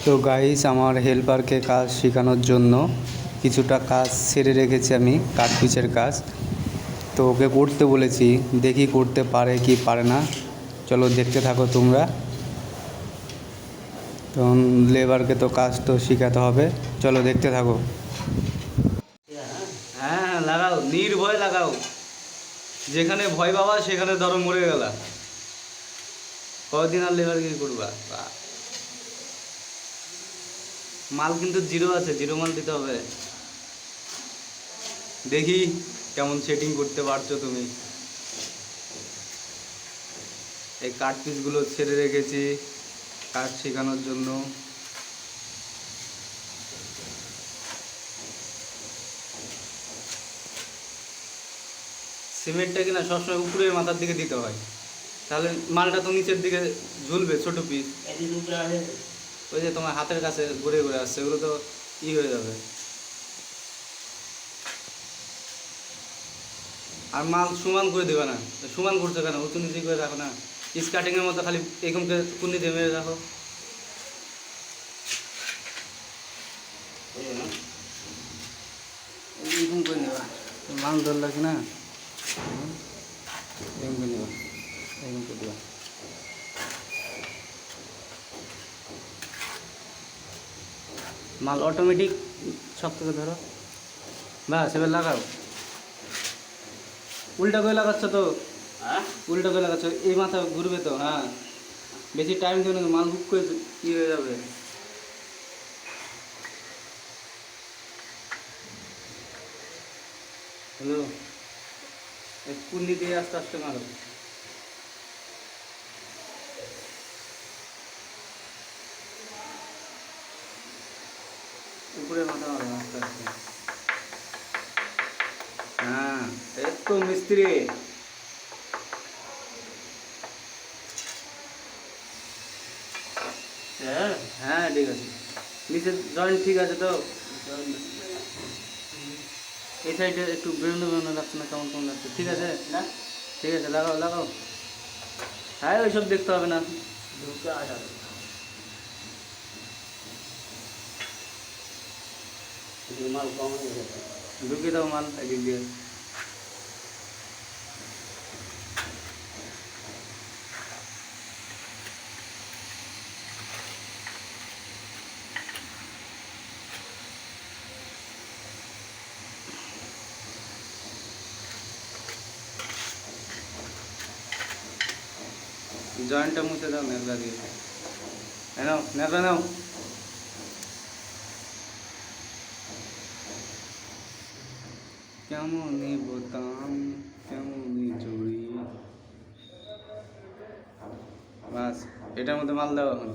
তো গাইস, আমার হেল্পারকে কাজ শেখানোর জন্য কিছুটা কাজ সেরে রেখেছি আমি, কাঠপিচের কাজ। তো ওকে করতে বলেছি, দেখি করতে পারে কি পারে না। চলো দেখতে থাকো তোমরা। তো লেবারকে তো কাজ তো শেখাতে হবে, চলো দেখতে থাকো। হ্যাঁ, লাগাও, নির্ভয় লাগাও। যেখানে ভয় পাবা সেখানে ধরো মরে গেলা। কদিন আর লেবার কি করবা? মাল কিন্তু জিরো আছে, জিরো মাল দিতে হবে। দেখি কেমন সেটিং করতে পারছো তুমি। এই কাঠ পিসগুলো ছেড়ে রেখেছি কাজ শেখানোর জন্য। সিমেন্টটা কিনা সবসময় উপরে মাথার দিকে দিতে হয়, তাহলে মালটা তো নিচের দিকে ঝুলবে ছোট পিস। ওই যে তোমার হাতের কাছে ঘুরে ঘুরে আসছে, ওগুলো তো হয়ে যাবে। আর মাল সমান করে দেবে না। সমান করতে কেন, উঁচু নিচু করে রাখো না। স্কার্টিংয়ের মতো খালি এরকম কুন্নি দিয়ে মেরে রাখো। এরকম করে নেবা, মাল ধর লাগে না। এরকম করে নেবা, এরকম করে দেবা। মাল অটোমেটিক শক্ত করে ধরো, বাস এবার লাগাও। উল্টা করে লাগাচ্ছ তো, উল্টা করে লাগাচ্ছ, এই মাথা ঘুরবে তো। হ্যাঁ, বেশি টাইম দেবে না, মাল হুক করে হয়ে যাবে। হ্যালো, কুন্ডি দিয়ে আস্তে আস্তে মারো। উপরে মাথা মারো আস্তে আস্তে। হ্যাঁ, এই তো মিস্ত্রি। হ্যাঁ ঠিক আছে, নিচের জয়েন্ট ঠিক আছে তো। এই সাইডে একটু বেরোনো বেরোনো লাগছে না, কেমন কেমন লাগছে? ঠিক আছে না, ঠিক আছে, লাগাও লাগাও। হ্যাঁ, ওইসব দেখতে হবে না। মাল কম হয়ে গেছে, ঢুকিয়ে দাও মাল এদিক দিয়ে। জয়েন্টটা মুছে দাও নেগলা দিয়ে। নাও নেগলা নাও। কেমনই বোতাম, কেমনই চুড়ি। বাস, এটার মধ্যে মাল দাও এখন।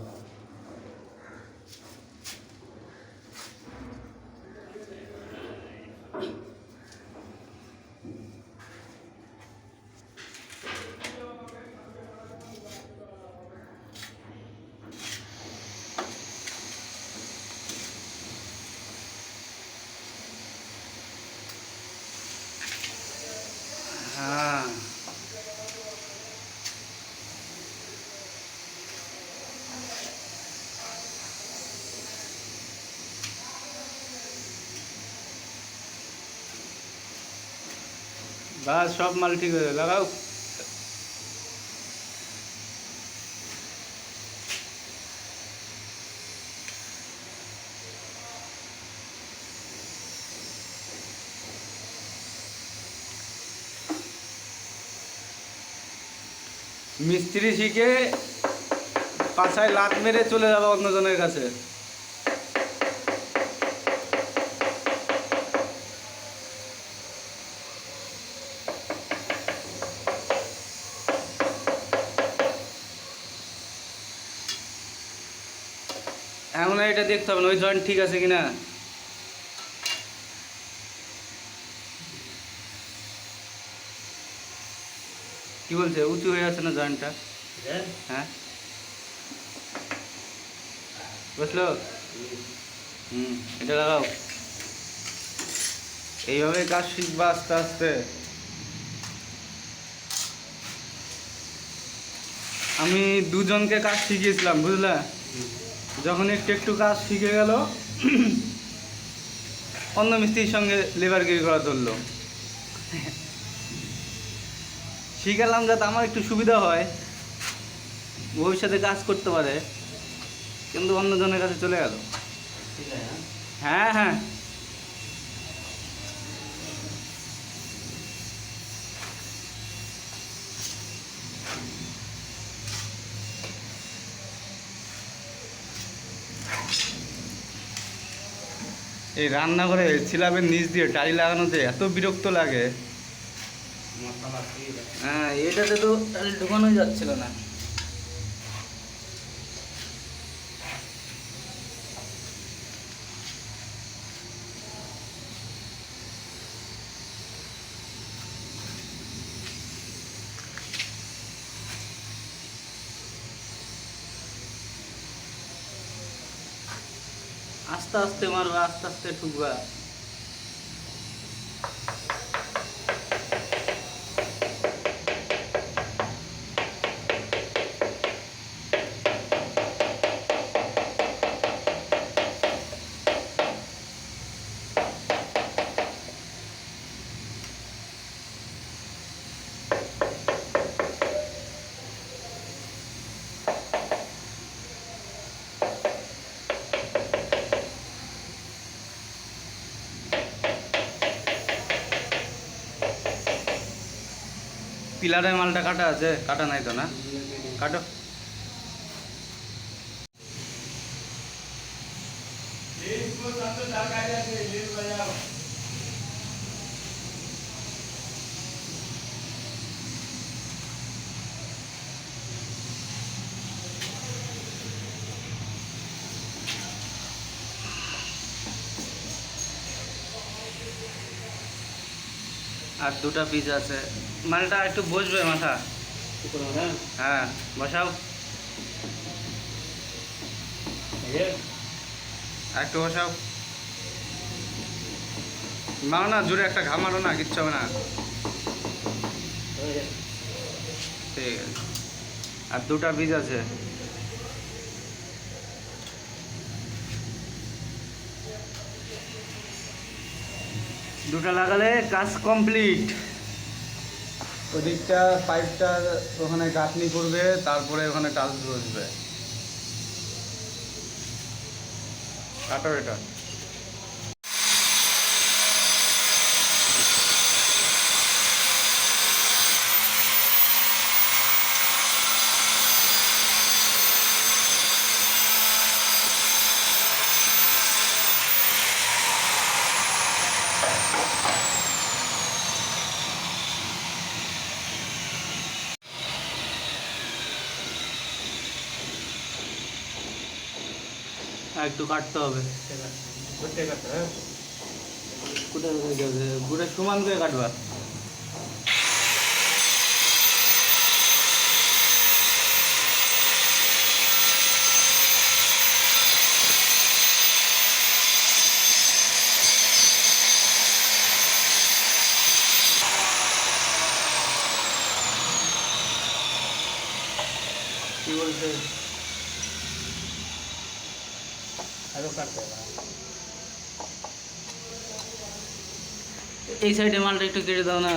হ্যাঁ, বাস সব মাল ঠিক হয়ে যাবে, লাগাও। মিস্ত্রি শিখে পাছায় লাত মেরে চলে যাবো অন্যজনের কাছে। এমন এটা দেখতে হবে না, ওই জয়েন্ট ঠিক আছে কিনা। কি বলছে, উঁচু হয়ে আছে না জয়েন্টটা? হ্যাঁ, বুঝলো? এটা লাগাও। এইভাবে কাজ শিখবা আস্তে আস্তে। আমি দুজনকে কাজ শিখিয়েছিলাম, বুঝলা? যখন একটু একটু কাজ শিখে গেল অন্য মিস্ত্রির সঙ্গে লেবারগিরি করা ধরলো। শিখালাম যাতে আমার একটু সুবিধা হয়, ভবিষ্যতে কাজ করতে পারে, কিন্তু অন্যজনের কাছে চলে গেল। হ্যাঁ হ্যাঁ, এই রান্নাঘরে স্ল্যাবের নিচ দিয়ে টাইল লাগানোতে এত বিরক্ত লাগে। হ্যাঁ, এটাতে তো টাইল ঢোকানোই যাচ্ছিল না। আস্তে আস্তে মারবা, আস্তে আস্তে ঠুকবা। পিলারের মালটা কাটা আছে? কাটা নাই তো না? কাটো। আর দুটা পিস আছে, মালটা একটু বসবে মাথা। হ্যাঁ বসাও, একটু বসাও। মারো না জোরে, একটা ঘামারো না, কিচ্ছু হবে না। ঠিক আছে, আর দুটা পিস আছে। দুটা লাগালে কাজ কমপ্লিট। ওদিকটা পাইপটা ওখানে গাঁথনি করবে, তারপরে ওখানে টাইলস বসবে। কাটো এটা। একটু কাটতে হবে। কোথায় পুরো সমান করে কাটবা। কি বলছে? এই সাইডে মালটা একটু কেটে দাও না,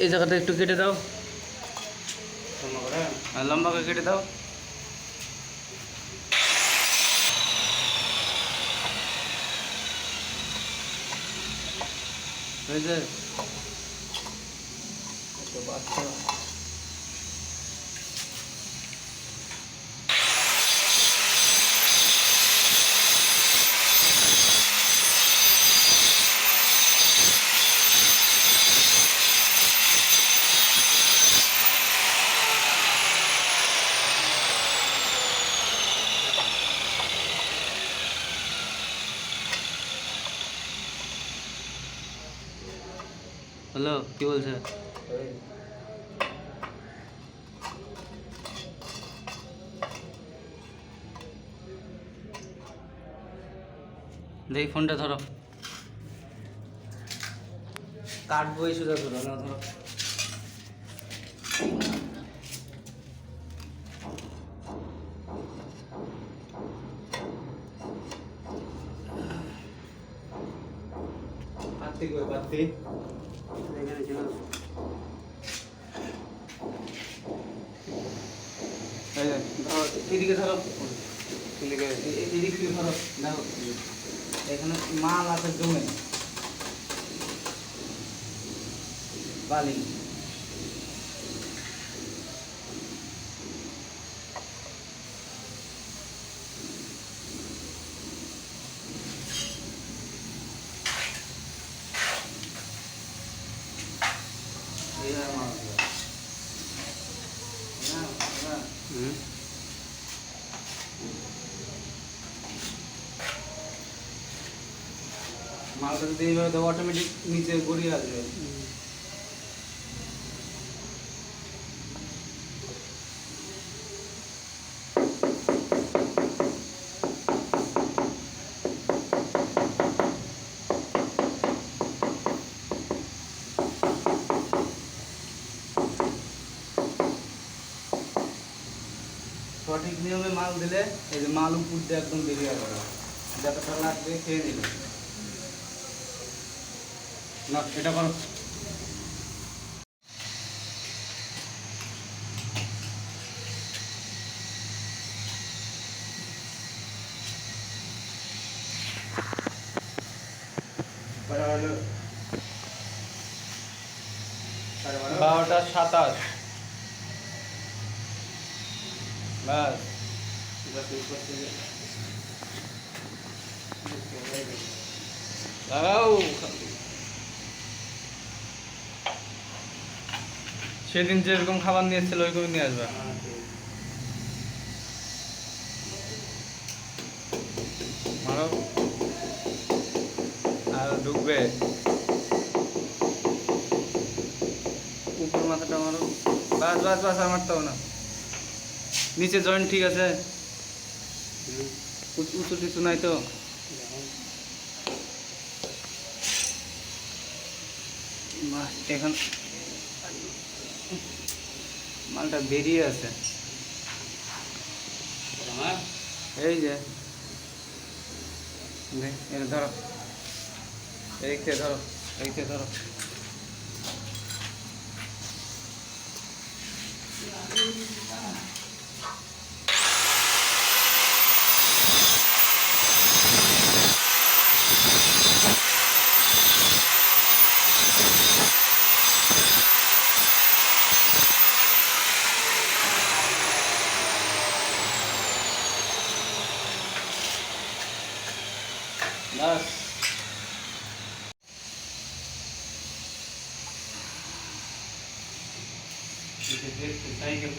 এই জায়গাটা একটু কেটে দাও, লম্বা করে কেটে দাও। হয়েছে? হ্যালো, কি বলছে? দেখি ফোনটা ধরো, কাটবো এই সুদা, ধরো না ধরো। পাত্তি এখানে ছিল এদিকে ধরো, এদিক থেকে ধরো, দেখো এখানে মাল আছে জমে বালি। এইভাবে মাল আছে। মালটা যদি এইভাবে দেবো অটোমেটিক নিচে গড়িয়ে আসবে। সঠিক নিয়মে মাল দিলে এই যে মাল উপর দিয়ে একদম বেরিয়ে আসবে, যতটা লাগবে খেয়ে নিবে। না এটা করো। হলো 12:27 বাস। লাগাও। সেদিন যেরকম খাবার নিয়েছিল ওইরকমই নিয়ে আসবে। মারো আর ঢুকবে উপর মাথাটা মারো। বাস বাস বাস, আর মারতে হবে না। নিচে জয়েন্ট ঠিক আছে, উঁচু টিচু নাই তো? এখন মালটা বেরিয়ে আছে এই যে, এটা ধরো, এইকে ধরো, এইকে ধরো। Bus cycle